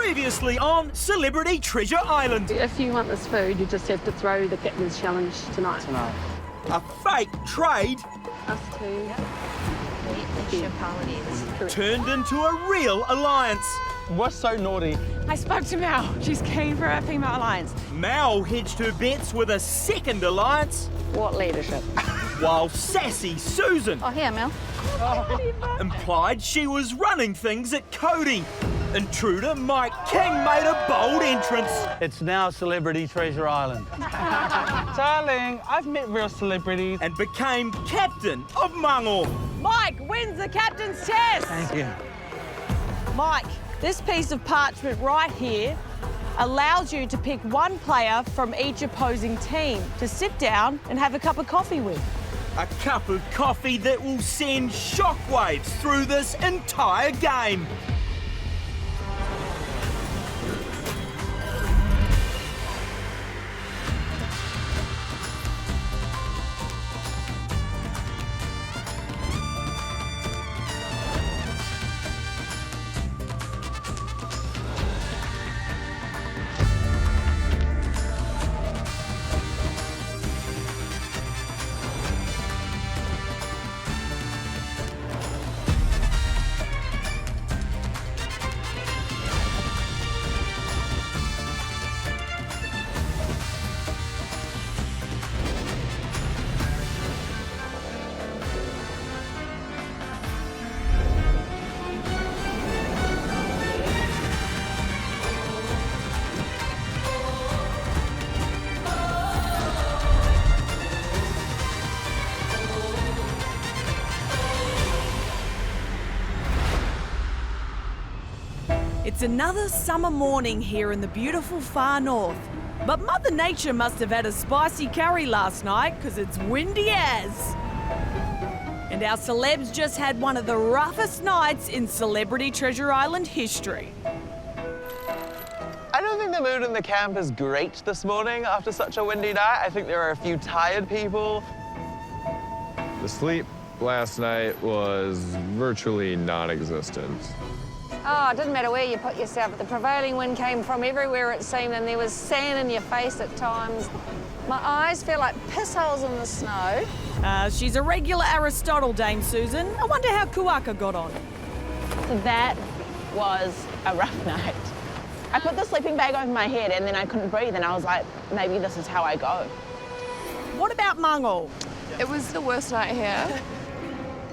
Previously on Celebrity Treasure Island. If you want this food, you just have to throw the captain's challenge tonight. A fake trade Us two. turned into a real alliance. What's so naughty? I spoke to Mel. She's keen for a female alliance. Mal hedged her bets with a second alliance, What leadership? while sassy Susan Oh, here, Mel. implied she was running things at Cody. Intruder Mike King made a bold entrance. It's now Celebrity Treasure Island. Darling, I've met real celebrities. And became captain of Mango. Mike wins the captain's test. Thank you. Mike, this piece of parchment right here allows you to pick one player from each opposing team to sit down and have a cup of coffee with. A cup of coffee that will send shockwaves through this entire game. It's another summer morning here in the beautiful far north. But Mother Nature must have had a spicy curry last night because it's windy as. And our celebs just had one of the roughest nights in Celebrity Treasure Island history. I don't think the mood in the camp is great this morning after such a windy night. I think there are a few tired people. The sleep last night was virtually non-existent. Oh, it didn't matter where you put yourself. The prevailing wind came from everywhere, it seemed, and there was sand in your face at times. My eyes feel like piss holes in the snow. She's a regular Aristotle, Dame Susan. I wonder how Kuaka got on. That was a rough night. I put the sleeping bag over my head and then I couldn't breathe and I was like, maybe this is how I go. What about Mango? It was the worst night here.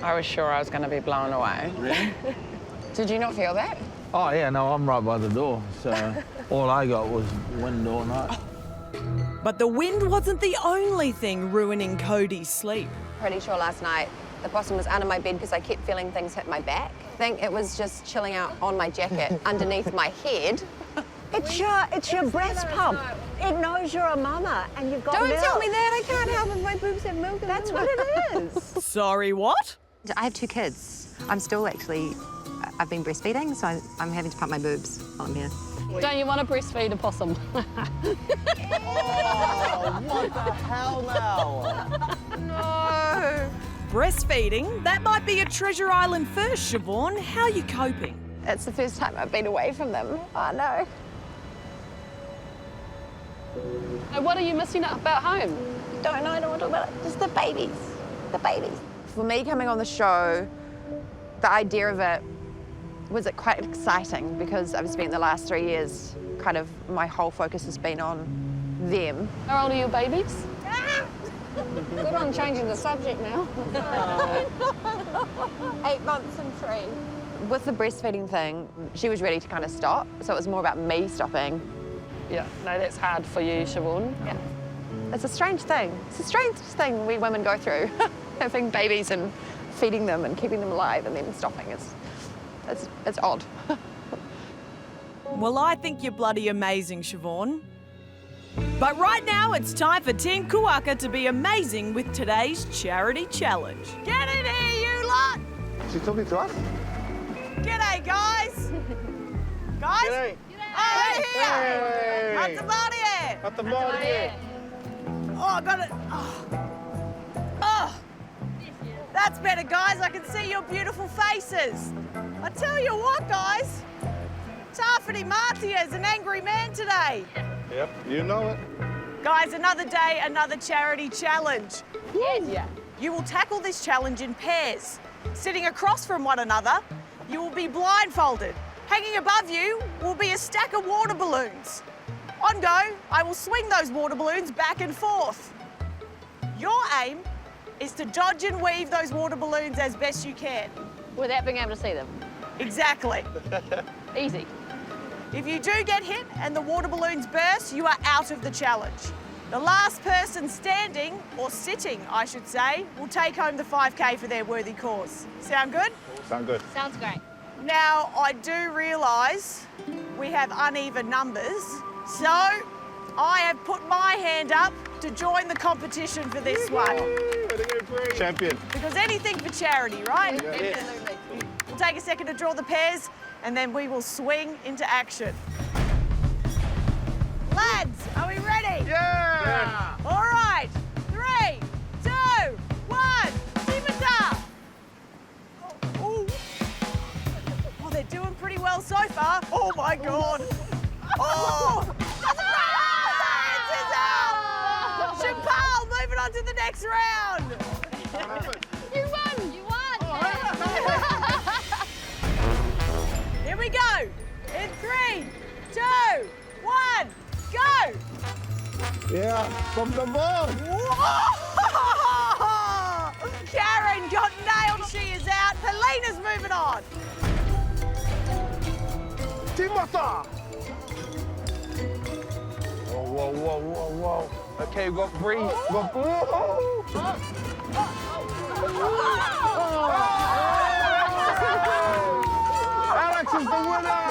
I was sure I was going to be blown away. Really? Did you not feel that? Oh, yeah, no, I'm right by the door, so all I got was wind all night. But the wind wasn't the only thing ruining Cody's sleep. Pretty sure last night the possum was under my bed because I kept feeling things hit my back. I think it was just chilling out on my jacket underneath my head. It's your breast pump. It knows you're a mama and you've got Don't milk. tell me that. I can't help if my boobs have milk in them. That's what it is. Sorry, what? I have 2 kids. I'm still actually, I've been breastfeeding, so I'm having to pump my boobs while I'm here. Don't you want to breastfeed a possum? Oh, what the hell now? No. Breastfeeding? That might be a Treasure Island first, Siobhan. How are you coping? It's the first time I've been away from them. Oh, no. What are you missing about home? Don't know. I don't want to talk about it. Just the babies. The babies. For me, coming on the show, the idea of it was quite exciting because I've spent the last 3 years, kind of, my whole focus has been on them. How old are your babies? Good on changing the subject now. 8 months and 3. With the breastfeeding thing, she was ready to kind of stop, so it was more about me stopping. Yeah, no, that's hard for you, Siobhan. Yeah. It's a strange thing. It's a strange thing we women go through, having babies and feeding them and keeping them alive and then stopping. It's odd. Well, I think you're bloody amazing, Siobhan. But right now, it's time for Team Kuaka to be amazing with today's charity challenge. Get in here, you lot! She's talking to us? G'day, guys! Guys? G'day. Over here! Hey. At the body here! At the bottom here. Oh, I got it. Oh. That's better, guys. I can see your beautiful faces. I tell you what, guys. Tawhiri Mātia is an angry man today. Yep, you know it. Guys, another day, another charity challenge. Yeah. You will tackle this challenge in pairs. Sitting across from one another, you will be blindfolded. Hanging above you will be a stack of water balloons. On go, I will swing those water balloons back and forth. Your aim is to dodge and weave those water balloons as best you can. Without being able to see them. Exactly. Easy. If you do get hit and the water balloons burst, you are out of the challenge. The last person standing, or sitting, I should say, will take home the 5K for their worthy cause. Sound good? Sound good. Sounds great. Now, I do realise we have uneven numbers, so I have put my hand up to join the competition for this one. Champion. Because anything for charity, right? Absolutely. We'll take a second to draw the pairs, and then we will swing into action. Lads, are we ready? Yeah! All right, 3, 2, 1, Timata! Oh, they're doing pretty well so far. Oh my God! Oh! It's out! Chappelle moving on to the next round. You won! You won! Here we go. In 3, 2, 1, go! Yeah, from the ball. Whoa! Karen got nailed. She is out. Helena's moving on. Timata! Whoa, whoa, whoa, whoa, whoa. Okay, we've got Bree. We've got Alex is the winner!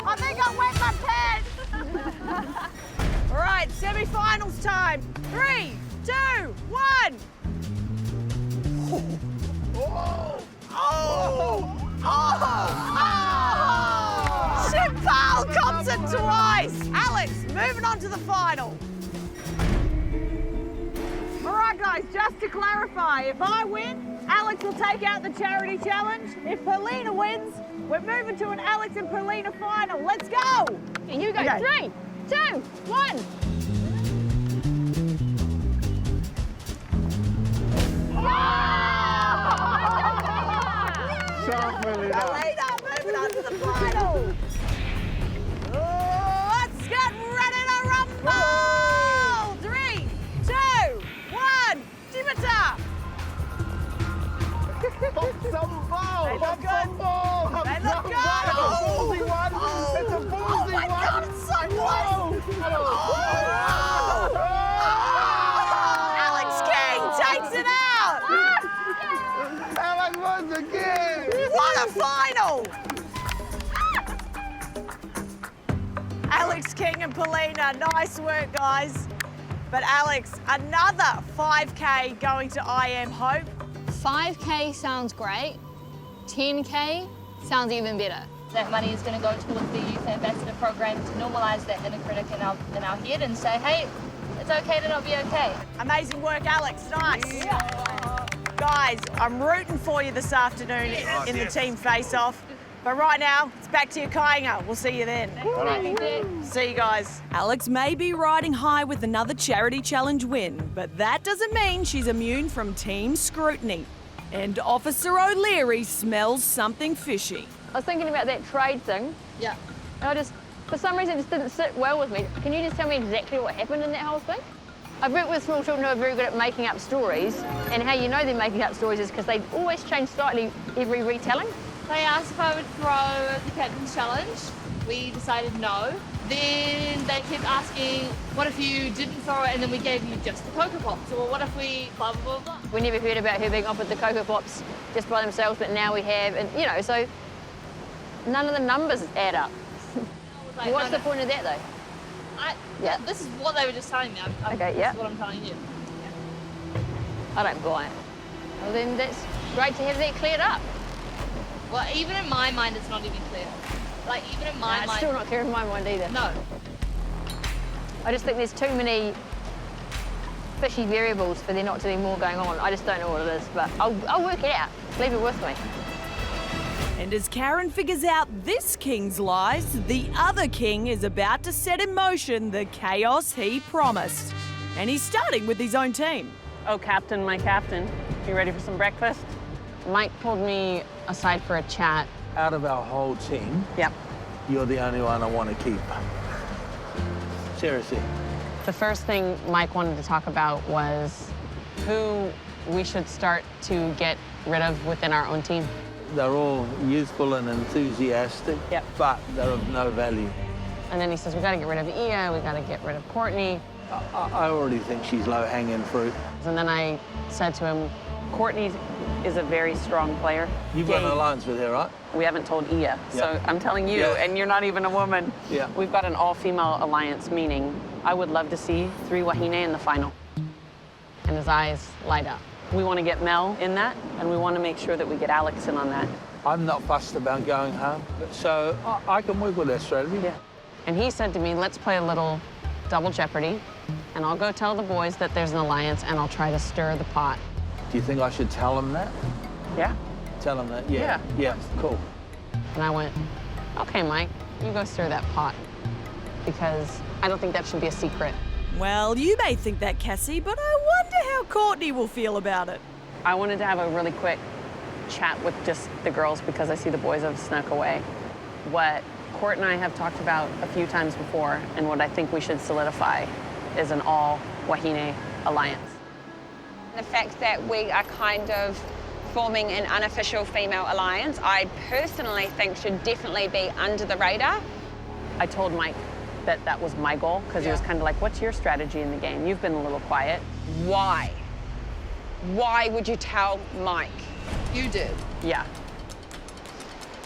I think I wet my pants. All right, semi-finals time. 3, 2, 1. Chappelle comes it twice. Alex, moving on to the final. All right, guys, just to clarify, if I win, Alex will take out the charity challenge. If Paulina wins, we're moving to an Alex and Paulina final. Let's go. And you go. Okay. 3, 2, 1. Paulina moving on to the final. Let's get ready to rumble. 3, 2, 1. Timata. Pop some ball! They look Pop some good. ball! They look good. It's a ballsy one! It's a ballsy Oh my one! God, it's so close. Alex King takes it out. Alex wins again! What a final. Alex King and Paulina, nice work, guys. But Alex, another 5K going to I Am Hope. 5K sounds great. 10K sounds even better. That money is going to go towards the Youth Ambassador program to normalise that inner critic in our head and say, hey, it's okay to not be okay. Amazing work, Alex. Nice. Yeah. Guys, I'm rooting for you this afternoon in the team face-off. But right now, it's back to your kāinga. We'll see you then. See you guys. Alex may be riding high with another charity challenge win, but that doesn't mean she's immune from team scrutiny. And Officer O'Leary smells something fishy. I was thinking about that trade thing. Yeah. And for some reason, it just didn't sit well with me. Can you just tell me exactly what happened in that whole thing? I've worked with small children who are very good at making up stories, and how you know they're making up stories is because they always change slightly every retelling. They asked if I would throw the captain's challenge. We decided no. Then they kept asking, what if you didn't throw it and then we gave you just the Cocoa Pops? Or what if we blah, blah, blah, blah. We never heard about her being offered the Cocoa Pops just by themselves, but now we have, and you know, so none of the numbers add up. Like, What's the point of that though? Yeah. This is what they were just telling me. Okay, yeah. This is what I'm telling you. I don't buy it. Well then that's great to have that cleared up. Well, even in my mind, it's not even clear. Like, even in my mind... It's still not clear in my mind either. No. I just think there's too many fishy variables for there not to be more going on. I just don't know what it is, but I'll work it out. Leave it with me. And as Karen figures out this king's lies, the other king is about to set in motion the chaos he promised. And he's starting with his own team. Oh, Captain, my captain, you ready for some breakfast? Mike pulled me aside for a chat. Out of our whole team, Yep. you're the only one I want to keep. Seriously. The first thing Mike wanted to talk about was who we should start to get rid of within our own team. They're all youthful and enthusiastic, Yep. but they're of no value. And then he says, we gotta get rid of Ia, we gotta get rid of Courtney. I already think she's low-hanging fruit. And then I said to him, Courtney is a very strong player. You've got an alliance with her, right? We haven't told Ia, so I'm telling you, and you're not even a woman. Yeah. We've got an all-female alliance, meaning I would love to see 3 Wahine in the final. And his eyes light up. We want to get Mel in that, and we want to make sure that we get Alex in on that. I'm not fussed about going home, so I can work with that strategy. Yeah. And he said to me, let's play a little double jeopardy, and I'll go tell the boys that there's an alliance, and I'll try to stir the pot. Do you think I should tell them that? Yeah. Tell them that? Yeah. Yeah, cool. And I went, okay, Mike, you go stir that pot, because I don't think that should be a secret. Well, you may think that, Cassie, but I wonder how Courtney will feel about it. I wanted to have a really quick chat with just the girls because I see the boys have snuck away. What Court and I have talked about a few times before, and what I think we should solidify, is an all-Wahine alliance. The fact that we are kind of forming an unofficial female alliance, I personally think should definitely be under the radar. I told Mike that that was my goal, because he was kind of like, what's your strategy in the game? You've been a little quiet. Why? Why would you tell Mike? You did. Yeah.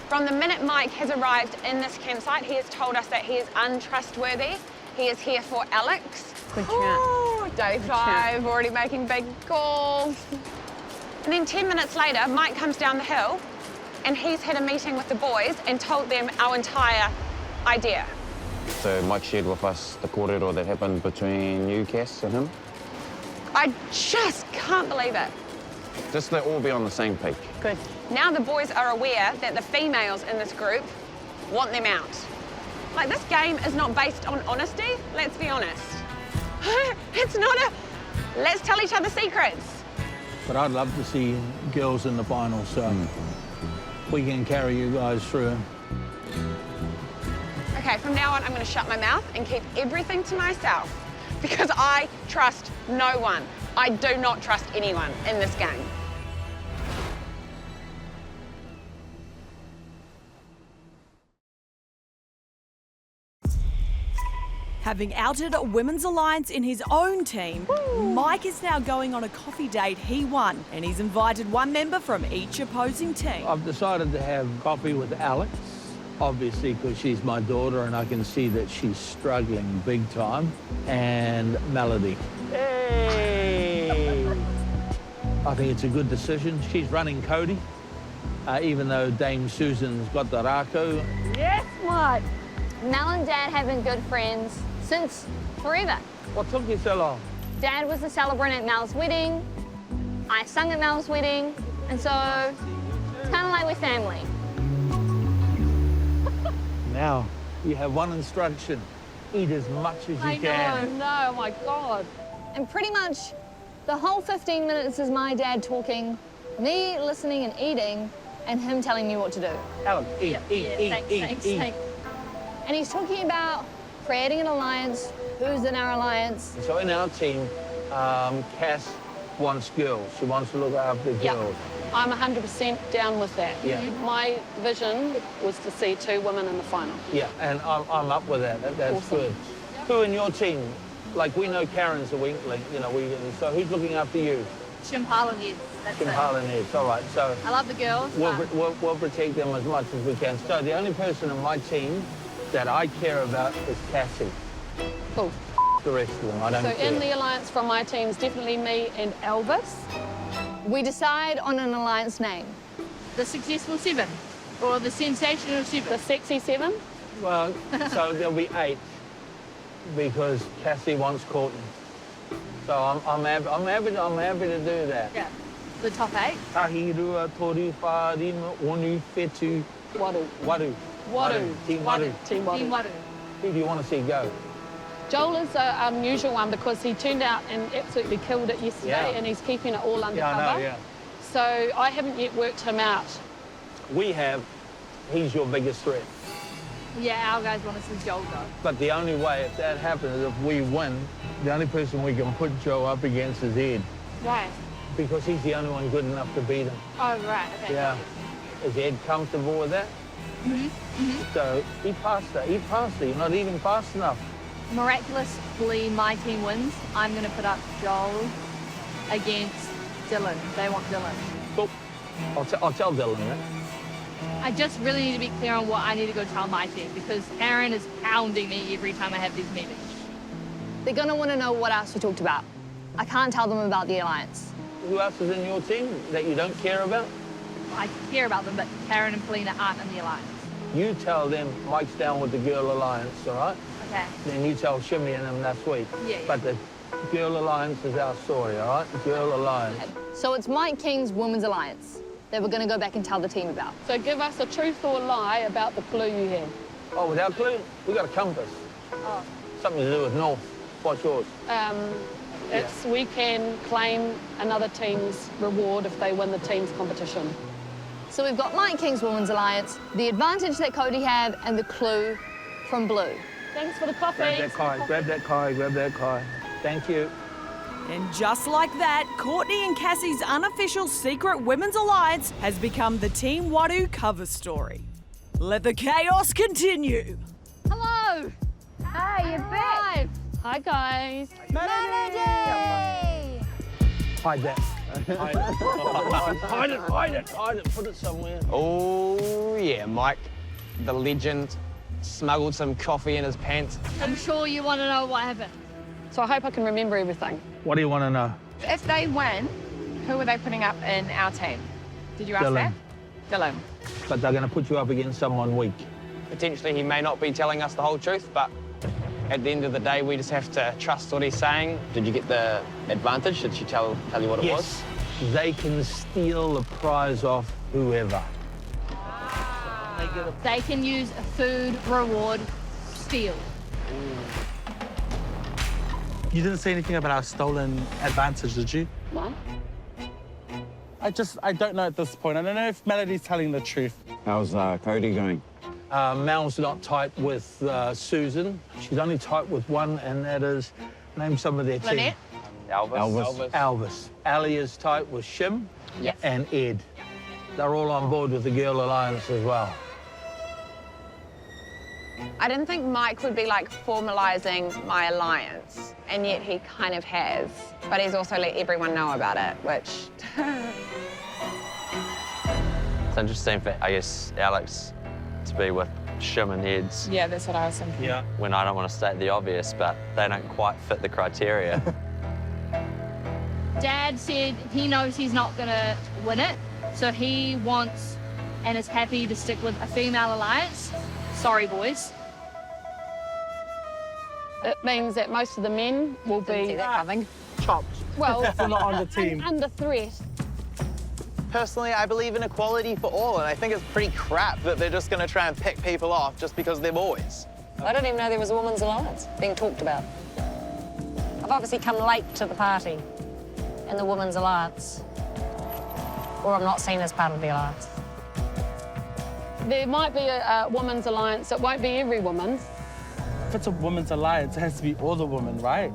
From the minute Mike has arrived in this campsite, he has told us that he is untrustworthy. He is here for Alex. Good chat. Oh, day 5, already making big calls. And then 10 minutes later, Mike comes down the hill and he's had a meeting with the boys and told them our entire idea. So Mike shared with us the kōrero that happened between you, Cass, and him. I just can't believe it. Just to all be on the same page. Good. Now the boys are aware that the females in this group want them out. Like, this game is not based on honesty, let's be honest. It's not a, let's tell each other secrets. But I'd love to see girls in the final, so we can carry you guys through. Okay, from now on, I'm going to shut my mouth and keep everything to myself because I trust no one. I do not trust anyone in this game. Having outed a women's alliance in his own team, Mike is now going on a coffee date he won, and he's invited one member from each opposing team. I've decided to have coffee with Alex, obviously because she's my daughter and I can see that she's struggling big time, and Melody. Hey! I think it's a good decision. She's running Cody, even though Dame Susan's got the rako. Yes, Mike. Mel and Dad have been good friends since forever. What took you so long? Dad was the celebrant at Mel's wedding. I sung at Mel's wedding. And so it's kind of like we're family. Now, you have one instruction. Eat as much as you can. No, oh my God. And pretty much the whole 15 minutes is my dad talking, me listening and eating, and him telling me what to do. Alex, eat, Thanks. And he's talking about creating an alliance, who's in our alliance. So in our team, Cass wants girls. She wants to look after girls. I'm 100% down with that. Yeah. My vision was to see 2 women in the final. Yeah, and I'm up with that. That's Awesome. good. Who in your team? Like, we know Karen's a weakling, you know, so who's looking after you? Chimpalanese. That's it. Chimpalanese, all right. So I love the girls. we'll protect them as much as we can. So the only person in my team that I care about is Cassie. Cool. The rest of them, I don't So care. in the alliance from my team is definitely me and Elvis. We decide on an alliance name. The Successful 7 or the Sensational 7. The Sexy 7? Well, so there'll be 8 because Cassie wants Courtney. So I'm happy to do that. Yeah. the top 8. Tahirua, toru, whārima, onu, whetu, Waru. waru. Waru. Team Waru. Team Waru. Team Waru. Who do you want to see go? Joel is an unusual one because he turned out and absolutely killed it yesterday, and he's keeping it all undercover. Yeah, I know, yeah. So I haven't yet worked him out. We have. He's your biggest threat. Yeah, our guys want to see Joel go. But the only way, if that happens, is if we win, the only person we can put Joe up against is Ed. Why? Because he's the only one good enough to beat him. Oh, right. Okay. Yeah. Is Ed comfortable with that? So eat pasta, eat pasta. You're not eating fast enough. Miraculously, my team wins. I'm going to put up Joel against Dylan. They want Dylan. Cool. I'll tell Dylan that. I just really need to be clear on what I need to go tell my team because Aaron is pounding me every time I have these meetings. They're going to want to know what else we talked about. I can't tell them about the alliance. Who else is in your team that you don't care about? I care about them, but Karen and Polina aren't in the alliance. You tell them Mike's down with the Girl Alliance, all right? Okay. Then you tell Shimmy and them that's sweet. Yeah. But the Girl Alliance is our story, all right? Girl Alliance. So it's Mike King's Women's Alliance that we're going to go back and tell the team about. So give us a truth or a lie about the clue you have. Oh, without clue? We got a compass. Oh. Something to do with north. What's yours? It's we can claim another team's reward if they win the team's competition. So we've got Mike King's Women's Alliance, the advantage that Cody have, and the clue from Blue. Thanks for the coffee. Grab that kai, grab that kai, grab that kai. Thank you. And just like that, Courtney and Cassie's unofficial secret women's alliance has become the Team Waru cover story. Let the chaos continue. Hello. Hey, you're back. Hi, guys. Melody! Hide that. Hide it, put it somewhere. Oh, yeah, Mike, the legend, smuggled some coffee in his pants. I'm sure you want to know what happened. So I hope I can remember everything. What do you want to know? If they win, who are they putting up in our team? Did you ask Dylan. that? Dylan. But they're going to put you up against someone weak. Potentially, he may not be telling us the whole truth, but at the end of the day, we just have to trust what he's saying. Did you get the advantage? Did she tell you what it was? They can steal the prize off whoever. They can use a food reward steal. You didn't say anything about our stolen advantage, did you? No. I don't know at this point. I don't know if Melody's telling the truth. How's Cody going? Mel's not tight with Susan. She's only tight with one, and that is, name some of their team. Lynette? Elvis. Ali is tight with Shim Yes. and Ed. They're all on board with the Girl Alliance as well. I didn't think Mike would be like formalizing my alliance, and yet he kind of has. But he's also let everyone know about it, which... It's interesting for, I guess, Alex to be with Shim and Eds. Yeah, that's what I was thinking. Yeah. When I don't want to state the obvious, but they don't quite fit the criteria. Dad said he knows he's not going to win it, so he wants and is happy to stick with a female alliance. Sorry, boys. It means that most of the men will be Chopped. well They're not on the team. under threat. Personally, I believe in equality for all, and I think it's pretty crap that they're just going to try and pick people off just because they're boys. I didn't even know there was a women's alliance being talked about. I've obviously come late to the party in the women's alliance, or I'm not seen as part of the alliance. There might be a women's alliance. It won't be every woman. If it's a women's alliance, it has to be all the women, right?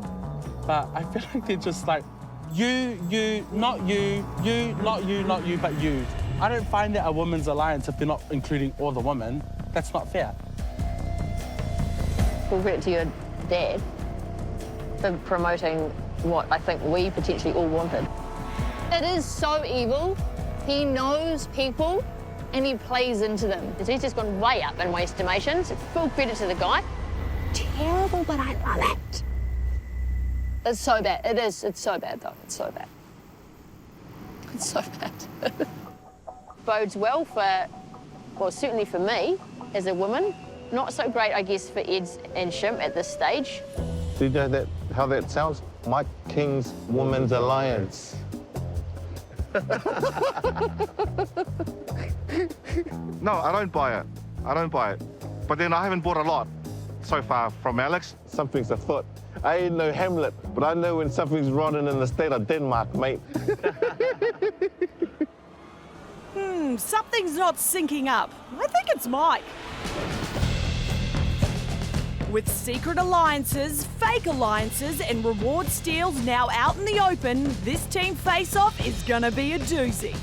But I feel like they're just like, you, not you, not you, not you, but you. I don't find it a women's alliance if they're not including all the women. That's not fair. Full credit to your dad for promoting what I think we potentially all wanted. It is so evil. He knows people and he plays into them. He's just gone way up in my estimation, so full credit to the guy. Terrible, but I love it. It's so bad. It is. It's so bad, though. It's so bad. It's so bad. Bodes well for, well, certainly for me as a woman. Not so great, I guess, for Eds and Shim at this stage. Do you know how that sounds? Mike King's Women's Alliance. No, I don't buy it. I don't buy it. But then I haven't bought a lot so far from Alex. Something's afoot. I ain't no Hamlet, but I know when something's rotten in the state of Denmark, mate. Something's not syncing up. I think it's Mike. With secret alliances, fake alliances, and reward steals now out in the open, this team face-off is gonna be a doozy.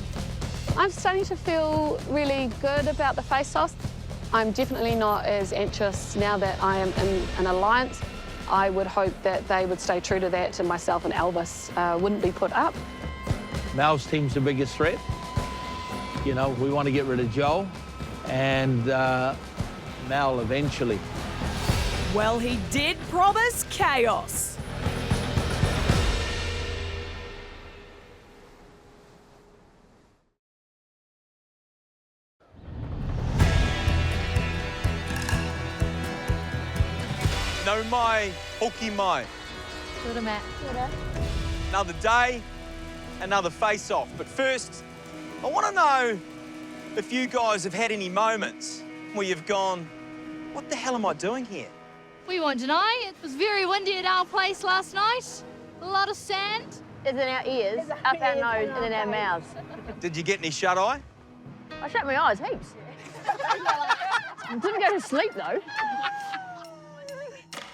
I'm starting to feel really good about the face-offs. I'm definitely not as anxious now that I am in an alliance. I would hope that they would stay true to that and myself and Elvis wouldn't be put up. Mel's team's the biggest threat. You know, we want to get rid of Joel and Mel eventually. Well, he did promise chaos. No mai, hoki mai. Good, Matt. Another day, another face-off. But first, I want to know if you guys have had any moments where you've gone, what the hell am I doing here? We won't deny, it was very windy at our place last night. A lot of sand. It's in our ears, up our nose, and in our mouths. Did you get any shut-eye? I shut my eyes heaps. Didn't go to sleep, though.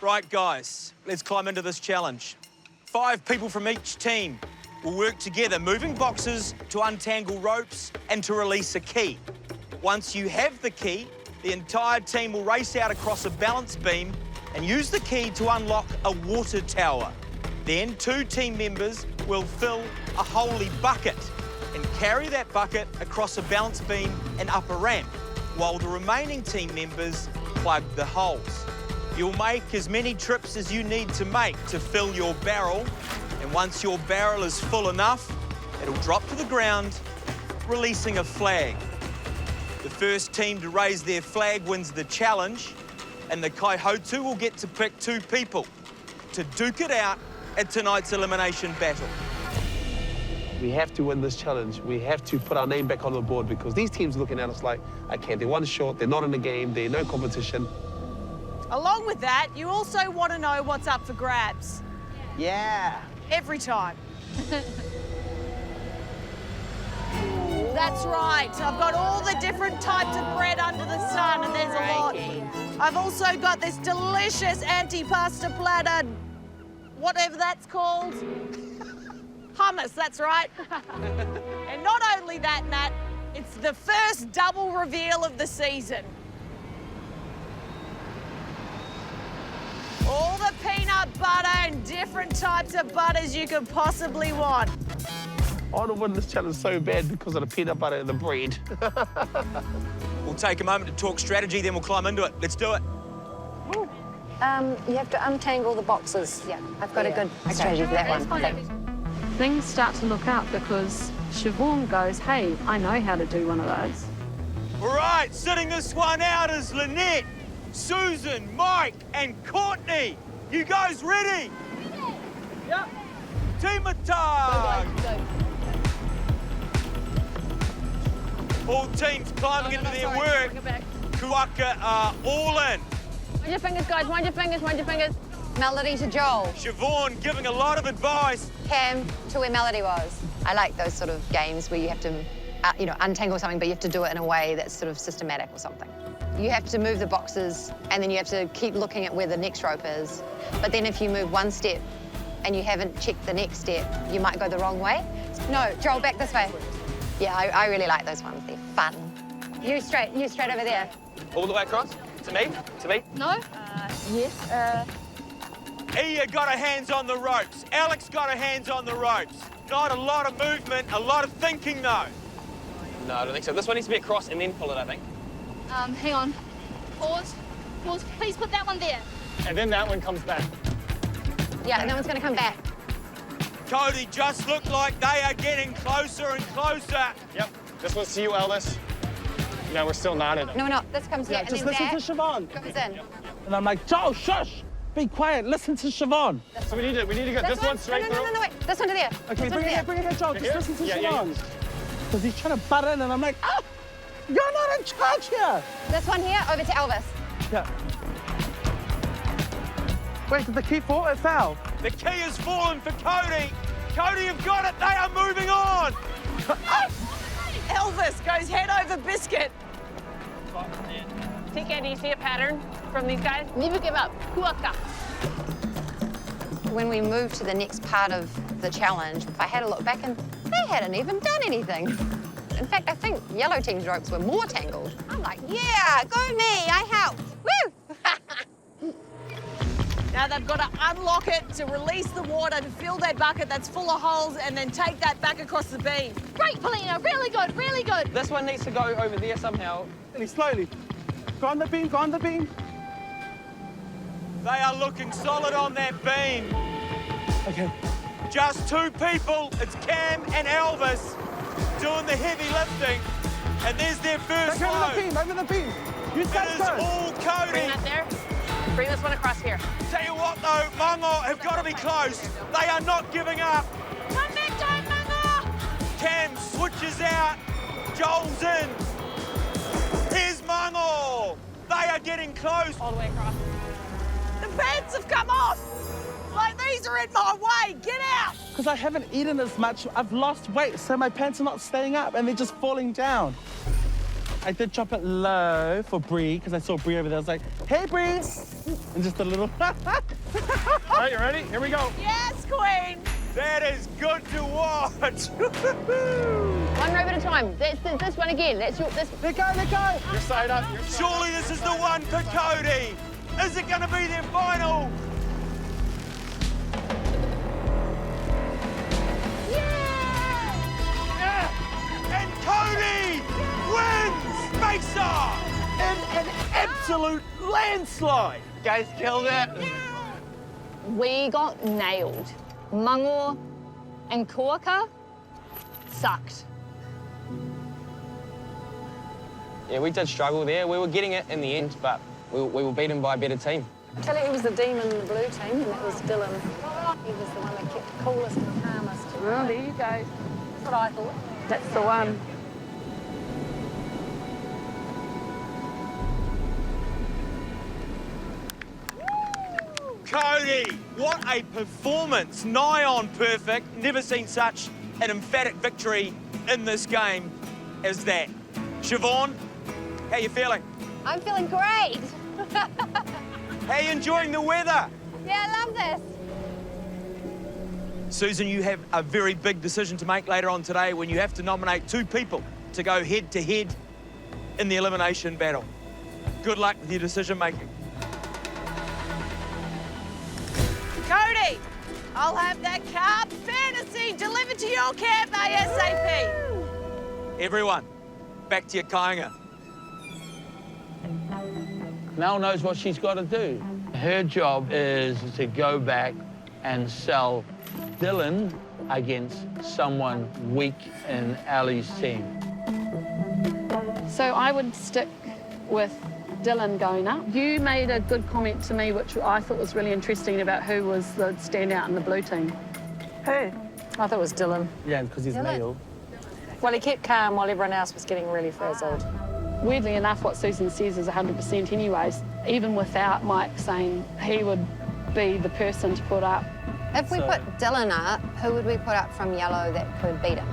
Right, guys, let's climb into this challenge. 5 people from each team will work together, moving boxes to untangle ropes and to release a key. Once you have the key, the entire team will race out across a balance beam and use the key to unlock a water tower. Then 2 team members will fill a holy bucket and carry that bucket across a balance beam and up a ramp, while the remaining team members plug the holes. You'll make as many trips as you need to make to fill your barrel, and once your barrel is full enough, it'll drop to the ground, releasing a flag. The first team to raise their flag wins the challenge, and the Kaihotu will get to pick 2 people to duke it out at tonight's elimination battle. We have to win this challenge. We have to put our name back on the board because these teams are looking at us like, okay, they're one short, they're not in the game, they're no competition. Along with that, you also want to know what's up for grabs. Yeah. Every time. That's right. I've got all the different types of bread under the sun, and there's a lot. I've also got this delicious antipasta platter, whatever that's called. Hummus, that's right. And not only that, Matt, it's the first double reveal of the season. All the peanut butter and different types of butters you could possibly want. I want to win this challenge so bad because of the peanut butter and the bread. We'll take a moment to talk strategy, then we'll climb into it. Let's do it. You have to untangle the boxes. Yeah, I've got a good strategy for that one. Okay. Things start to look up because Siobhan goes, hey, I know how to do one of those. All right, sitting this one out is Lynette, Susan, Mike, and Courtney. You guys ready? Yep. Team attack! All teams climbing into their work. Kuaka are all in. Mind your fingers, guys. Mind your fingers. Mind your fingers. Melody to Joel. Siobhan giving a lot of advice. Cam to where Melody was. I like those sort of games where you have to, untangle something, but you have to do it in a way that's sort of systematic or something. You have to move the boxes, and then you have to keep looking at where the next rope is. But then if you move one step and you haven't checked the next step, you might go the wrong way. No, Joel, back this way. Yeah, I really like those ones. They're fun. You straight over there. All the way across? To me? To me? No? Yes. Ia got her hands on the ropes. Alex got her hands on the ropes. Not a lot of movement, a lot of thinking, though. No, I don't think so. This one needs to be across and then pull it, I think. Hang on. Pause. Pause. Please put that one there. And then that one comes back. Yeah, and that one's going to come back. Cody just look like they are getting closer and closer. Yep. This one's to you, Elvis. No, we're still not in it. No, this comes here. Yeah, and just then listen that to Siobhan. goes in. And I'm like, Joel, shush! be quiet. Listen to Siobhan. So we need to get this one straight through. No, wait. This one to there. Okay, bring it here, Joel. Just listen to Siobhan. Yeah. Because he's trying to butt in, and I'm like, ah, you're not in charge here. This one here, over to Elvis. Yeah. Wait, did the key fall? It fell. The key has fallen for Cody. Cody, you've got it. They are moving on. Elvis goes head over biscuit. TK, do you see a pattern from these guys? Never give up. Kuaka. When we moved to the next part of the challenge, I had a look back and they hadn't even done anything. In fact, I think yellow team's ropes were more tangled. I'm like, yeah, go me, I helped. Woo! Now they've got to unlock it to release the water to fill their bucket that's full of holes and then take that back across the beam. Great, Paulina. Really good, really good. This one needs to go over there somehow. Slowly. Go on the beam, go on the beam. They are looking solid on that beam. Okay. Just two people. It's Cam and Elvis doing the heavy lifting. And there's their first Over load. the beam, over the beam. You It guys is go. all Cody. Bring that there. Bring this one across here. Tell you what, though, Mango have got to be close. They are not giving up. Come back, time, Mango! Cam switches out. Joel's in. Here's Mango. They are getting close. All the way across. The pants have come off! Like, these are in my way! Get out! Because I haven't eaten as much, I've lost weight, so my pants are not staying up and they're just falling down. I did drop it low for Bree, because I saw Bree over there. I was like, hey, Bree! And just a little... All right, you ready? Here we go. Yes, Queen! That is good to watch. One rope at a time. That's this one again. That's your. This. Let go, let go! Your side up. Surely this is the one for Cody. Is it going to be their final? Yeah! And Cody wins face-off in an absolute landslide. Guys killed it. We got nailed. Mango and Kuaka sucked. Yeah, we did struggle there. We were getting it in the end, but we were beaten by a better team. I tell you, it was the demon in the blue team, and that was Dylan. He was the one that kept the coolest and calmest. Well, there you go. That's what I thought. That's the one. Cody, what a performance. Nigh on perfect. Never seen such an emphatic victory in this game as that. Siobhan, how you feeling? I'm feeling great. How you enjoying the weather? Yeah, I love this. Susan, you have a very big decision to make later on today when you have to nominate two people to go head-to-head in the elimination battle. Good luck with your decision-making. Cody, I'll have that carb fantasy delivered to your camp ASAP. Everyone, back to your kāinga. Mel knows what she's got to do. Her job is to go back and sell Dylan against someone weak in Ali's team. So I would stick with Dylan going up. You made a good comment to me, which I thought was really interesting, about who was the standout in the blue team. Who? I thought it was Dylan. Yeah, because he's male. Well, he kept calm while everyone else was getting really frazzled. Weirdly enough, what Susan says is 100% anyways, even without Mike saying he would be the person to put up. If we put Dylan up, who would we put up from yellow that could beat him?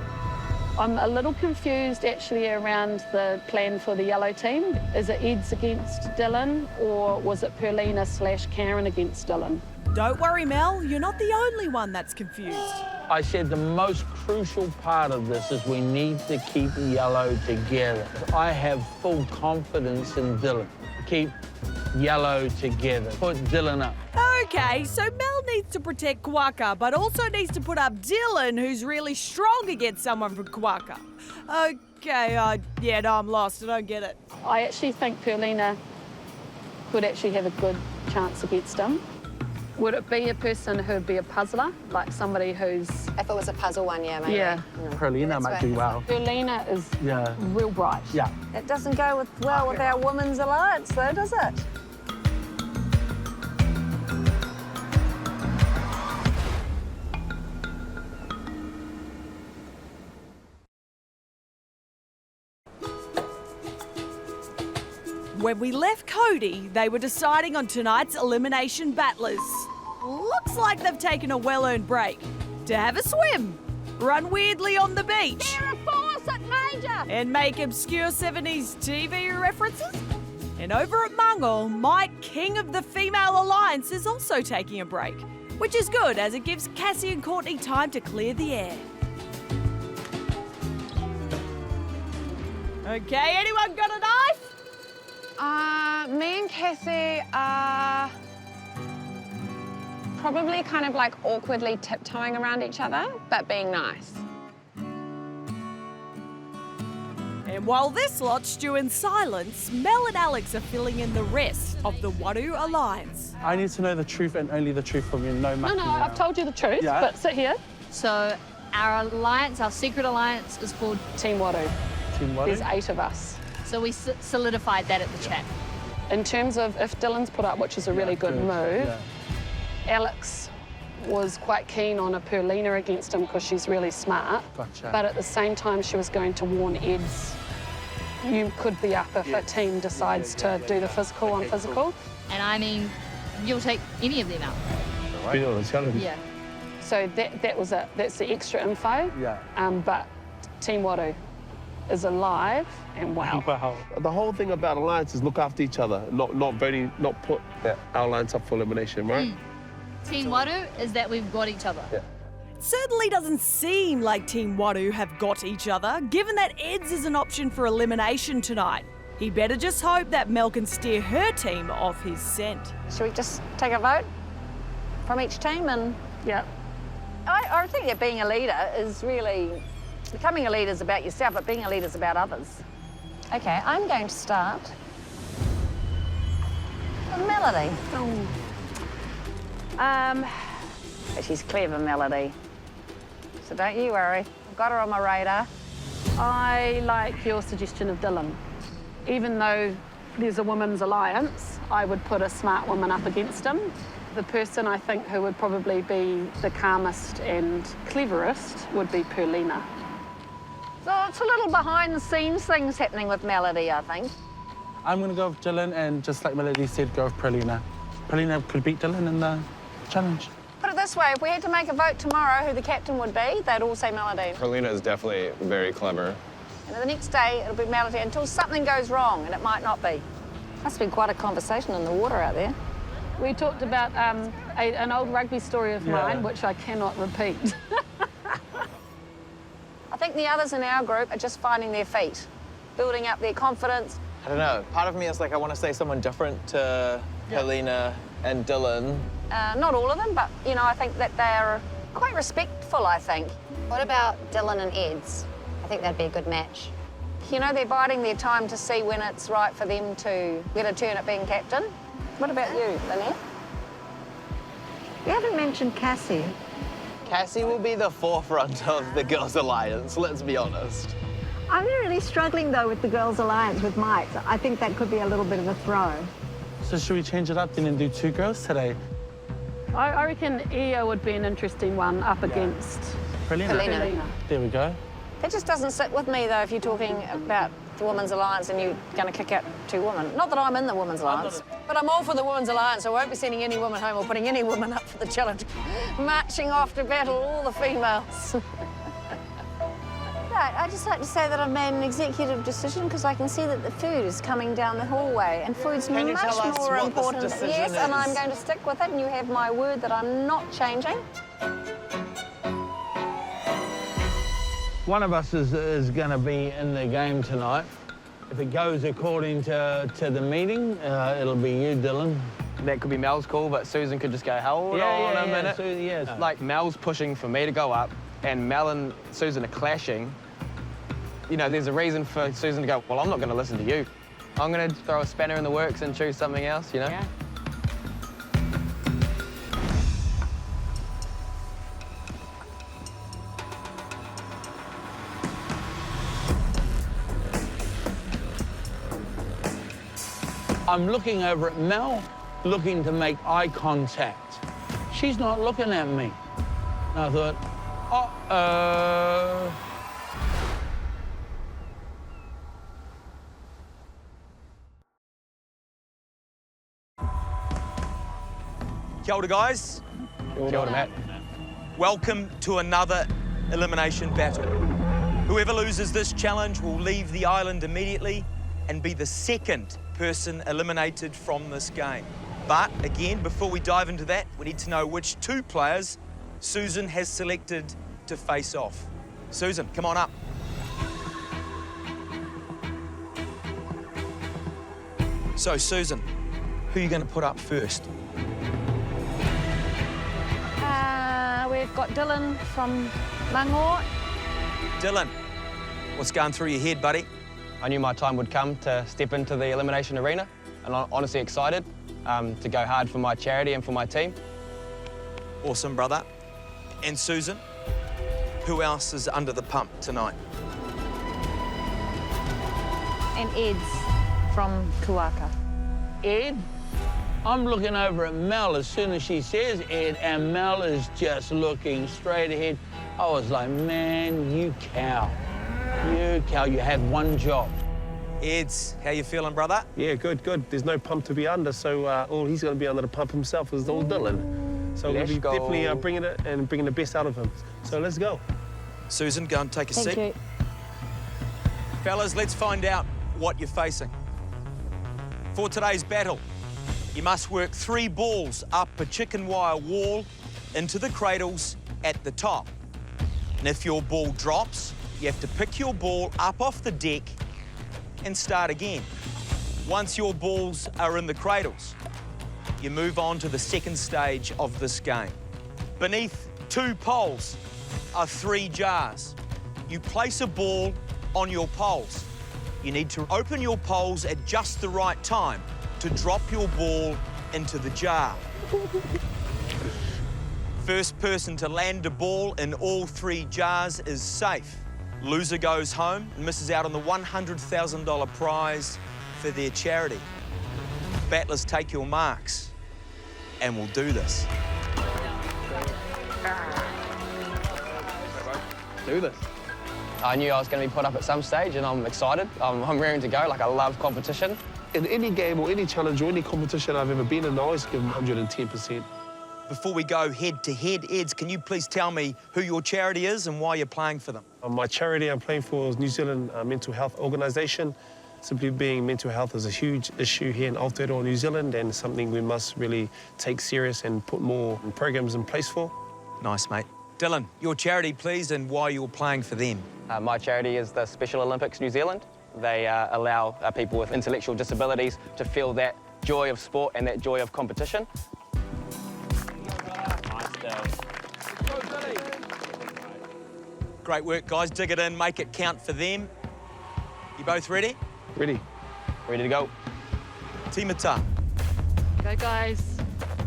I'm a little confused actually around the plan for the yellow team. Is it Ed's against Dylan, or was it Perlina/Karen against Dylan? Don't worry, Mel, you're not the only one that's confused. I said the most crucial part of this is we need to keep yellow together. I have full confidence in Dylan. Keep yellow together. Put Dylan up. Okay, so Mel needs to protect Kuaka, but also needs to put up Dylan, who's really strong against someone from Kuaka. Okay, yeah, no, I'm lost. I don't get it. I actually think Perlina could actually have a good chance against him. Would it be a person who'd be a puzzler, like somebody who's... If it was a puzzle one, yeah, maybe. Yeah. Perlina might do well. Perlina is real bright. Yeah. It doesn't go with our women's alliance, though, does it? When we left Cody, they were deciding on tonight's elimination battlers. Looks like they've taken a well-earned break to have a swim, run weirdly on the beach, and make obscure 70s TV references. And over at Mungal, Mike, king of the female alliance, is also taking a break, which is good as it gives Cassie and Courtney time to clear the air. Okay, anyone got a knife? Me and Cassie are probably kind of like awkwardly tiptoeing around each other, but being nice. And while this lot stew in silence, Mel and Alex are filling in the rest of the Wadu Alliance. I need to know the truth and only the truth from you, no mucking around. I've told you the truth, Yeah. but sit here. So our alliance, our secret alliance, is called Team Wadu. Team Wadu? There's 8 of us. So we solidified that at the chat. In terms of if Dylan's put up, which is a really good move, Yeah. Alex was quite keen on a Perlina against him because she's really smart. Gotcha. But at the same time, she was going to warn Eds. You could be up if a team decides to do the physical on physical. And I mean, you'll take any of them out. Be on the challenge. Yeah. So that was it. That's the extra info. Yeah. But Team Wadu is alive and well. Wow. The whole thing about alliance is look after each other, not put our alliance up for elimination, right? Team Wadu is that we've got each other. Yeah. Certainly doesn't seem like Team Wadu have got each other, given that Eds is an option for elimination tonight. He better just hope that Mel can steer her team off his scent. Should we just take a vote from each team and... Yeah. I think that being a leader is really... Becoming a leader is about yourself, but being a leader is about others. Okay, I'm going to start with Melody. But she's clever, Melody. So don't you worry. I've got her on my radar. I like your suggestion of Dylan. Even though there's a women's alliance, I would put a smart woman up against him. The person I think who would probably be the calmest and cleverest would be Perlina. So it's a little behind-the-scenes things happening with Melody, I think. I'm going to go with Dylan, and just like Melody said, go with Perlina. Perlina could beat Dylan in the challenge. Put it this way, if we had to make a vote tomorrow who the captain would be, they'd all say Melody. Perlina is definitely very clever. And then the next day, it'll be Melody until something goes wrong, and it might not be. Must be quite a conversation in the water out there. We talked about an old rugby story of mine, which I cannot repeat. I think the others in our group are just finding their feet, building up their confidence. I don't know. Part of me is like, I want to say someone different to Helena and Dylan. Not all of them, but, you know, I think that they're quite respectful, I think. What about Dylan and Eds? I think that'd be a good match. You know, they're biding their time to see when it's right for them to get a turn at being captain. What about you, Lynette? You haven't mentioned Cassie. Cassie will be the forefront of the Girls' Alliance, let's be honest. I'm really struggling, though, with the Girls' Alliance with Mike. I think that could be a little bit of a throw. So should we change it up then and do 2 girls today? I reckon Io would be an interesting one up against Perlina. There we go. That just doesn't sit with me, though, if you're talking about the Women's Alliance and you're going to kick out 2 women. Not that I'm in the Women's Alliance, but I'm all for the Women's Alliance. I won't be sending any woman home or putting any woman up for the challenge. Marching off to battle all the females. Right, I'd just like to say that I've made an executive decision because I can see that the food is coming down the hallway and food's Can you much tell us more what important. this decision Yes, and is? I'm going to stick with it, and you have my word that I'm not changing. One of us is going to be in the game tonight. If it goes according to the meeting, it'll be you, Dylan. That could be Mel's call, but Susan could just go, hold on a minute. Yes. Like, Mel's pushing for me to go up, and Mel and Susan are clashing. You know, there's a reason for Susan to go, well, I'm not going to listen to you. I'm going to throw a spanner in the works and choose something else, you know? Yeah. I'm looking over at Mel, looking to make eye contact. She's not looking at me. And I thought, uh-oh. Kia ora, guys. Kia ora, Matt. Welcome to another elimination battle. Whoever loses this challenge will leave the island immediately and be the second person eliminated from this game. But again, before we dive into that, we need to know which two players Susan has selected to face off. Susan, come on up. So, Susan, who are you going to put up first? We've got Dylan from Mangor. Dylan, what's going through your head, buddy? I knew my time would come to step into the elimination arena, and I'm honestly excited to go hard for my charity and for my team. Awesome, brother. And Susan, who else is under the pump tonight? And Ed's from Kuaka. Ed? I'm looking over at Mel as soon as she says Ed, and Mel is just looking straight ahead. I was like, man, you cow. You cow, you had one job. Eds, how you feeling, brother? Yeah, good, good. There's no pump to be under, so all he's going to be under the pump himself is old Dylan. So we'll be definitely bringing it and bringing the best out of him. So let's go. Susan, go and take a seat. Thank you. Fellas, let's find out what you're facing. For today's battle, you must work 3 balls up a chicken wire wall into the cradles at the top. And if your ball drops, you have to pick your ball up off the deck and start again. Once your balls are in the cradles, you move on to the second stage of this game. Beneath 2 poles are 3 jars. You place a ball on your poles. You need to open your poles at just the right time to drop your ball into the jar. First person to land a ball in all 3 jars is safe. Loser goes home and misses out on the $100,000 prize for their charity. Battlers, take your marks, and we'll do this. Do this. I knew I was going to be put up at some stage, and I'm excited. I'm raring to go. Like, I love competition. In any game or any challenge or any competition I've ever been in, I always give them 110%. Before we go head-to-head, Eds, can you please tell me who your charity is and why you're playing for them? My charity I'm playing for is New Zealand Mental Health Organisation. Simply being, mental health is a huge issue here in Aotearoa, New Zealand, and something we must really take serious and put more programs in place for. Nice, mate. Dylan, your charity, please, and why you're playing for them. My charity is the Special Olympics New Zealand. They allow people with intellectual disabilities to feel that joy of sport and that joy of competition. Great work, guys. Dig it in, make it count for them. You both ready? Ready. Ready to go. Timata, Go, guys.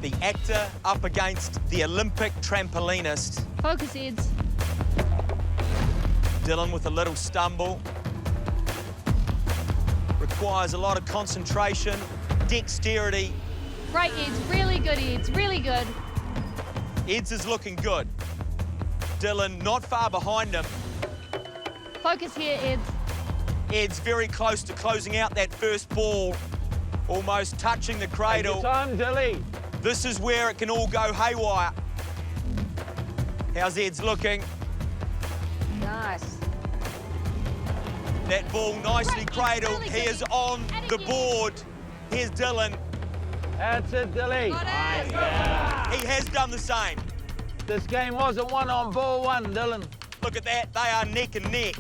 the actor up against the Olympic trampolinist. Focus, Eds. Dylan with a little stumble. Requires a lot of concentration, dexterity. Great, Eds. Really good, Eds. Really good. Eds is looking good. Dylan not far behind him. Focus here, Eds. Ed's very close to closing out that first ball, almost touching the cradle. Take your time, Dilly. This is where it can all go haywire. How's Ed's looking? Nice. That ball nicely cradled. He is on the board. Here's Dylan. That's it, Dilly. He has done the same. This game wasn't won on ball 1, Dylan. Look at that. They are neck and neck.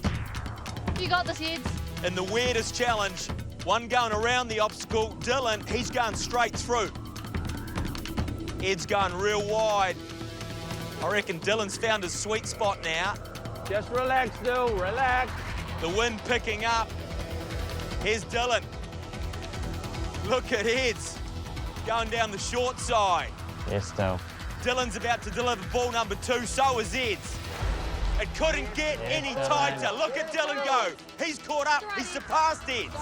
You got this, Eds. In the weirdest challenge, one going around the obstacle. Dylan, he's going straight through. Ed's going real wide. I reckon Dylan's found his sweet spot now. Just relax, Dill, relax. The wind picking up. Here's Dylan. Look at Ed's going down the short side. Yes, Dill. Dylan's about to deliver ball number 2, so is Ed's. It couldn't get any tighter. Look at Dylan go. He's caught up. He's surpassed Ed's.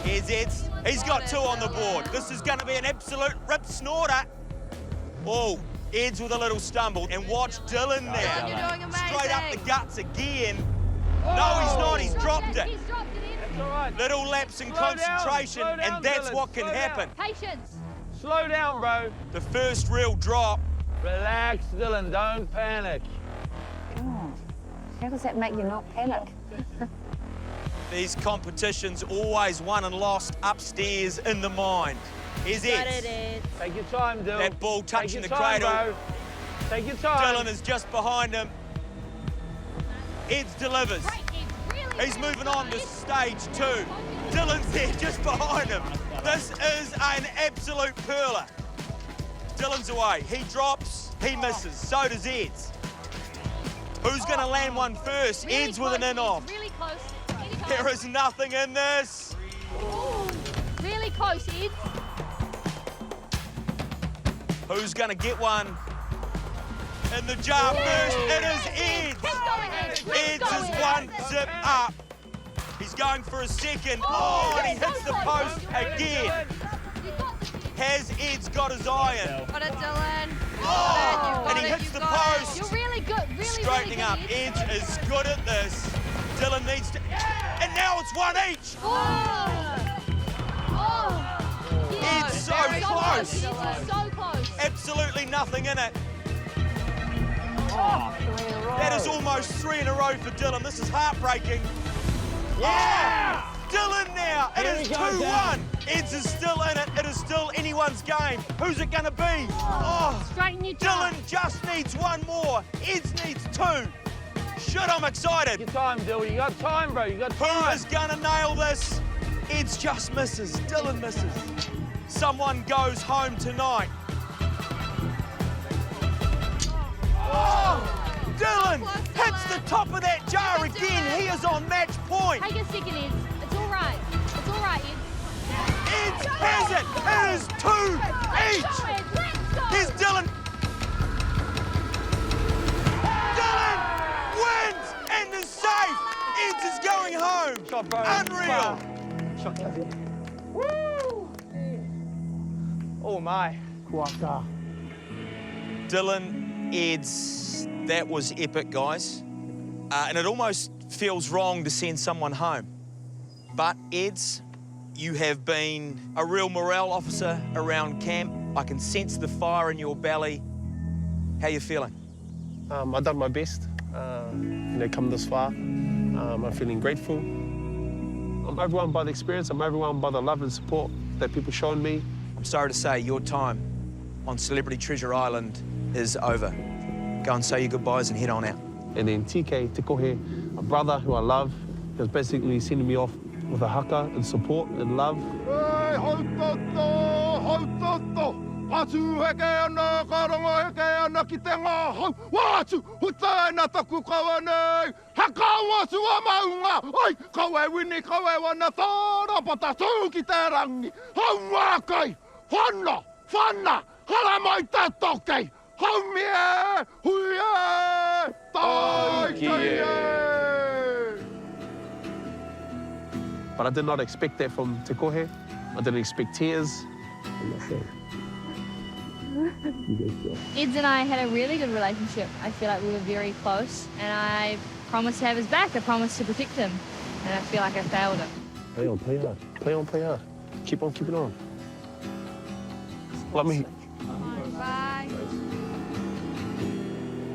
Here's Ed's. He's got 2 on the board. This is going to be an absolute rip snorter. Oh, Ed's with a little stumble. And watch Dylan now. You're doing amazing. Straight up the guts again. No, he's not. He's dropped it. He's dropped it, Eds. Little lapse in concentration, and that's what can happen. Patience. Slow down, bro. The first real drop. Relax, Dylan, don't panic. Oh, how does that make you not panic? These competitions always won and lost upstairs in the mind. Here's Ed. Take your time, Dylan. That ball touching the time, cradle. Bro. Take your time. Dylan is just behind him. Ed's delivers. He's moving on to stage 2. Dylan's there just behind him. This is an absolute perler. Dylan's away. He drops, he misses. So does Ed's. Who's going to land one first? Really Ed's with an in-off. Really close. There is nothing in this. Ooh, really close, Ed. Who's going to get one? In the jar first, it is Ed's. Ed's is one zip up. He's going for a second. Oh, and he hits the post again. Has Ed's got his iron? Got it, Dylan. Oh, and he hits the post. You're really good. Straightening up. Ed's is good at this. Dylan needs to... And now it's one each. Ed's so close. So close. Absolutely nothing in it. That is almost 3 in a row for Dylan. This is heartbreaking. Yeah! Oh, Dylan now. It is 2-1. Ed's is still in it. It is still anyone's game. Who's it going to be? Oh, Dylan just needs one more. Ed's needs 2. Shit, I'm excited. Take your time, Dylan. You got time, bro. You got time. Who is going to nail this? Ed's just misses. Dylan misses. Someone goes home tonight. Oh! Dylan hits the top of that jar again. He is on match point. Take a second, Ed. It's all right. It's all right, Ed. Ed has it. It is 2 each. Here's Dylan. Dylan wins and is safe. Ed is going home. Unreal. Woo! Oh my. Kuaka. Dylan, Ed's, that was epic, guys. And it almost feels wrong to send someone home. But Ed's, you have been a real morale officer around camp. I can sense the fire in your belly. How you feeling? I've done my best. Come this far. I'm feeling grateful. I'm overwhelmed by the experience. I'm overwhelmed by the love and support that people shown me. I'm sorry to say your time on Celebrity Treasure Island is over. Go and say your goodbyes and head on out. And then TK, Te Kohe, a brother who I love, has basically sending me off with a haka and support and love. But I did not expect that from Te Kohe. I didn't expect tears. Eds and I had a really good relationship. I feel like we were very close, and I promised to have his back. I promised to protect him, and I feel like I failed him. Play on, play hard. Play on, play hard. Keep on keeping on. Let me. Bye.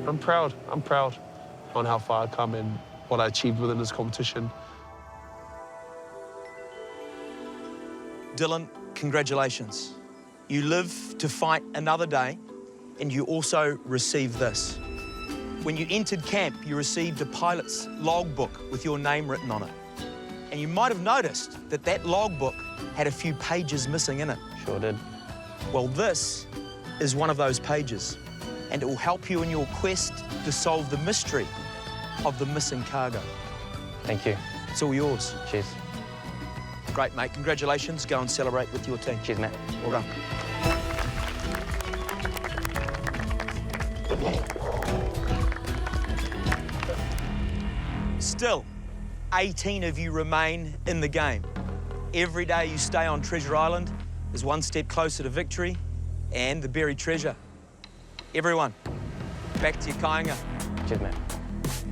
I'm proud. I'm proud on how far I've come and what I achieved within this competition. Dylan, congratulations. You live to fight another day, and you also receive this. When you entered camp, you received a pilot's logbook with your name written on it. And you might have noticed that that logbook had a few pages missing in it. Sure did. Well, this is one of those pages, and it will help you in your quest to solve the mystery of the missing cargo. Thank you. It's all yours. Cheers. Great, mate. Congratulations. Go and celebrate with your team. Cheers, mate. Well done. Still, 18 of you remain in the game. Every day you stay on Treasure Island is one step closer to victory and the buried treasure. Everyone, back to your kāinga. Cheers, mate.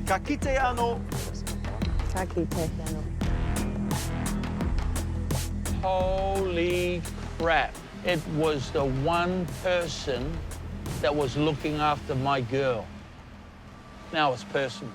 Ka kite anō. Ka kite anō. Holy crap. It was the one person that was looking after my girl. Now it's personal.